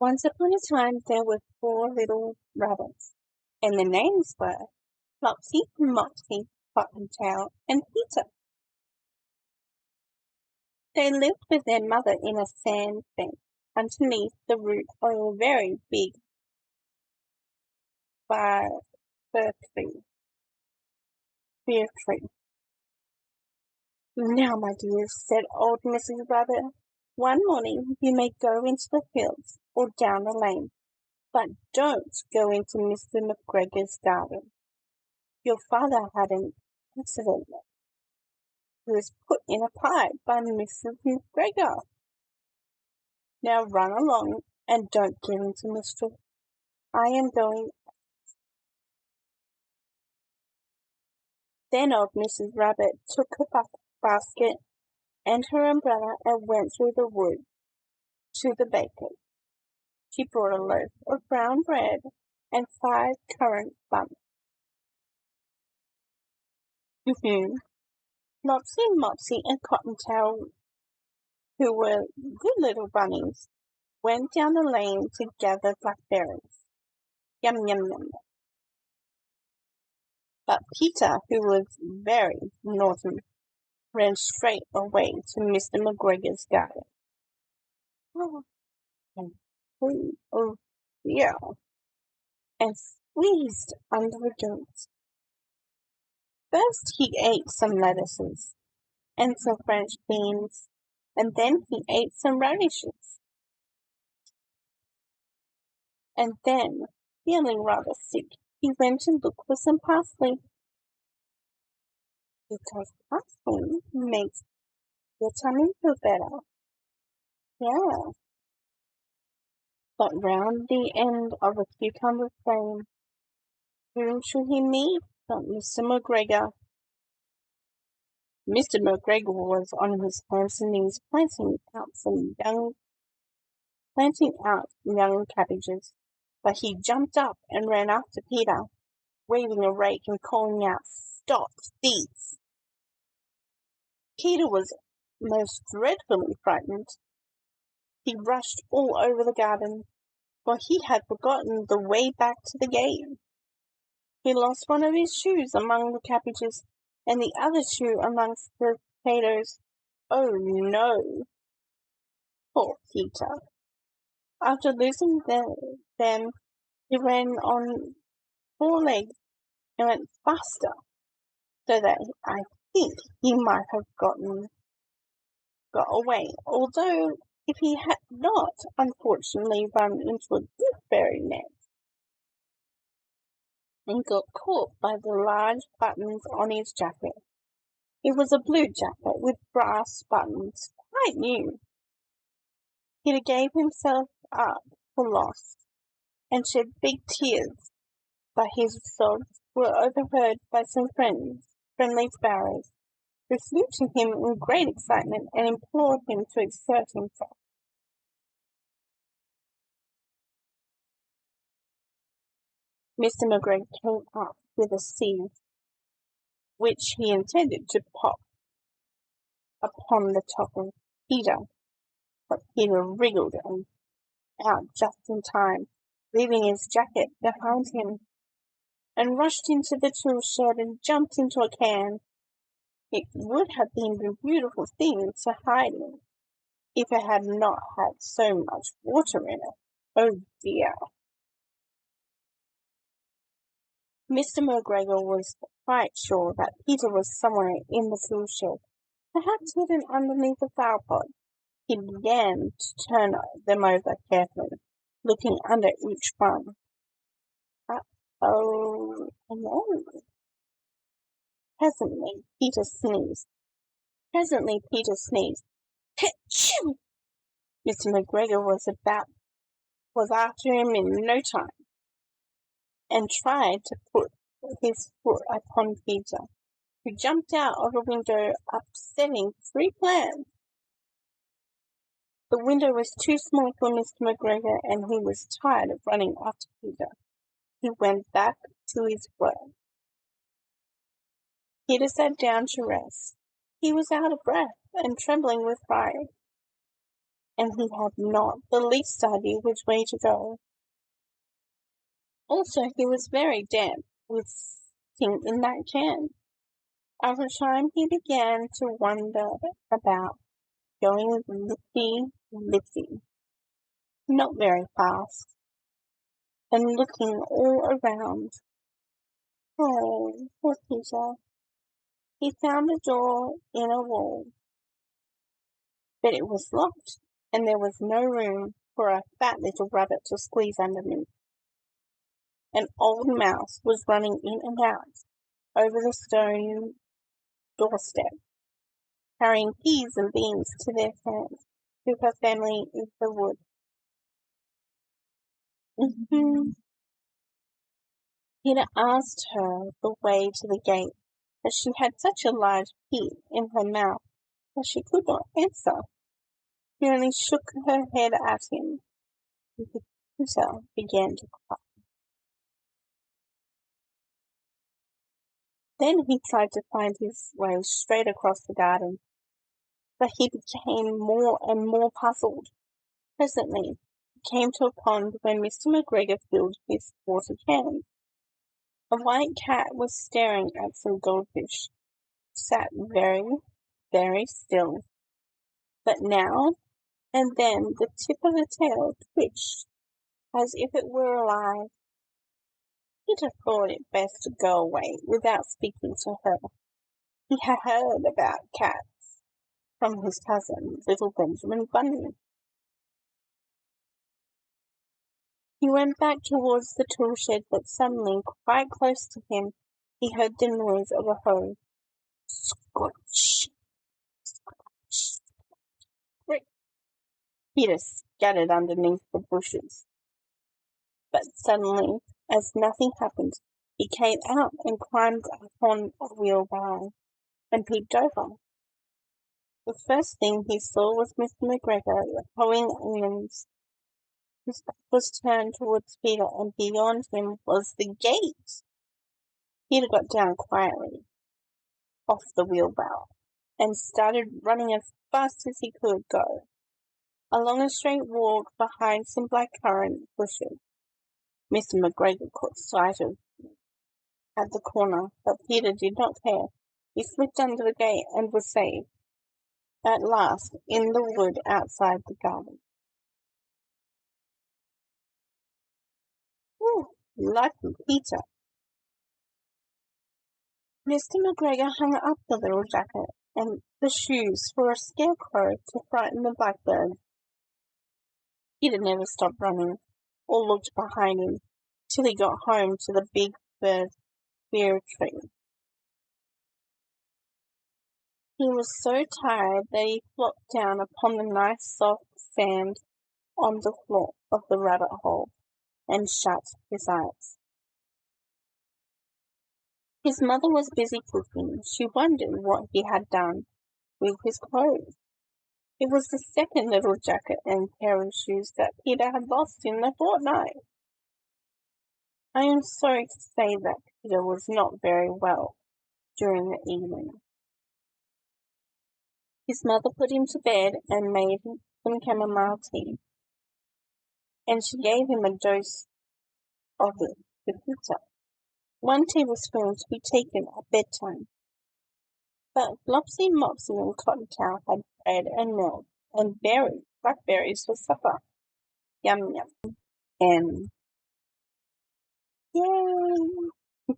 Once upon a time there were four little rabbits, and their names were Flopsy, Mopsy, Cottontail, and Peter. They lived with their mother in a sand bank underneath the root of a very big fir tree. Fir tree. Now, my dears, said old Mrs. Rabbit, one morning you may go into the fields or down the lane, but don't go into Mr. McGregor's garden. Your father had an accident. He was put in a pie by Mrs. McGregor. Now run along and don't get into mischief. I am going. Then old Mrs. Rabbit took her basket and her umbrella and went through the wood to the bakery. She brought a loaf of brown bread and 5 currant buns. Flopsy, Mopsy, and Cottontail, who were good little bunnies, went down the lane to gather blackberries. Yum, yum, yum. But Peter, who was very naughty, ran straight away to Mr. McGregor's garden. Oh dear, and squeezed under the gate. First he ate some lettuces and some French beans, and then he ate some radishes. And then, feeling rather sick, he went to look for some parsley. Because parsley makes your tummy feel better. Yeah. But round the end of a cucumber frame, whom should he meet but Mr. McGregor? Mr. McGregor was on his hands and knees planting out young cabbages, but he jumped up and ran after Peter, waving a rake and calling out, "Stop thieves!" Peter was most dreadfully frightened. He rushed all over the garden, for he had forgotten the way back to the gate. He lost one of his shoes among the cabbages, and the other shoe amongst the potatoes. Oh no! Poor Peter! After losing them, he ran on 4 legs and went faster, so that I think he might have got away, although if he had not unfortunately run into a gooseberry net and got caught by the large buttons on his jacket. It was a blue jacket with brass buttons, quite new. Peter gave himself up for lost and shed big tears, but his sobs were overheard by some friendly sparrows, who flew to him in great excitement and implored him to exert himself. Mr. McGregor came up with a seed, which he intended to pop upon the top of Peter, but Peter wriggled out just in time, leaving his jacket behind him, and rushed into the tool shed and jumped into a can. It would have been a beautiful thing to hide in, if it had not had so much water in it. Oh dear! Mr. McGregor was quite sure that Peter was somewhere in the tool shed, perhaps hidden underneath the flower pot. He began to turn them over carefully, looking under each one. Oh no! Presently Peter sneezed. Achoo! Mr. McGregor was after him in no time, and tried to put his foot upon Peter, who jumped out of a window, upsetting 3 plants. The window was too small for Mr. McGregor, and he was tired of running after Peter. He went back to his work. Peter sat down to rest. He was out of breath and trembling with fright, and he had not the least idea which way to go. Also, he was very damp with sitting in that can. After a time, he began to wander about, going lifty, not very fast, and looking all around. Oh, poor Peter. He found a door in a wall, but it was locked, and there was no room for a fat little rabbit to squeeze underneath. An old mouse was running in and out over the stone doorstep, carrying peas and beans to their friends, to her family in the wood. Peter asked her the way to the gate, but she had such a large pea in her mouth that she could not answer. She only shook her head at him. Peter began to cry. Then he tried to find his way straight across the garden, but he became more and more puzzled. Presently he came to a pond where Mr. McGregor filled his water can. A white cat was staring at some goldfish, sat very, very still. But now and then the tip of the tail twitched as if it were alive. Peter thought it best to go away without speaking to her. He had heard about cats from his cousin, little Benjamin Bunny. He went back towards the tool shed, but suddenly, quite close to him, he heard the noise of a hoe. Scratch! Scratch! Scratch! Peter scattered underneath the bushes. But suddenly, as nothing happened, he came out and climbed upon a wheelbarrow and peeped over. The first thing he saw was Mr. McGregor hoeing onions. His back was turned towards Peter, and beyond him was the gate. Peter got down quietly off the wheelbarrow and started running as fast as he could go, along a straight walk behind some blackcurrant bushes. Mr. McGregor caught sight of him at the corner, but Peter did not care. He slipped under the gate and was safe, at last, in the wood outside the garden. Lucky Peter! Mr. McGregor hung up the little jacket and the shoes for a scarecrow to frighten the blackbird. Peter never stopped running or looked behind him till he got home to the big fir tree. He was so tired that he flopped down upon the nice soft sand on the floor of the rabbit hole and shut his eyes. His mother was busy cooking. She wondered what he had done with his clothes. It was the second little jacket and pair of shoes that Peter had lost in the fortnight. I am sorry to say that Peter was not very well during the evening. His mother put him to bed and made him some chamomile tea, and she gave him a dose of it to Peter. 1 tablespoon to be taken at bedtime. But Flopsy, Mopsy, and Cottontail had bread and milk, and blackberries for supper. Yum yum. And yay!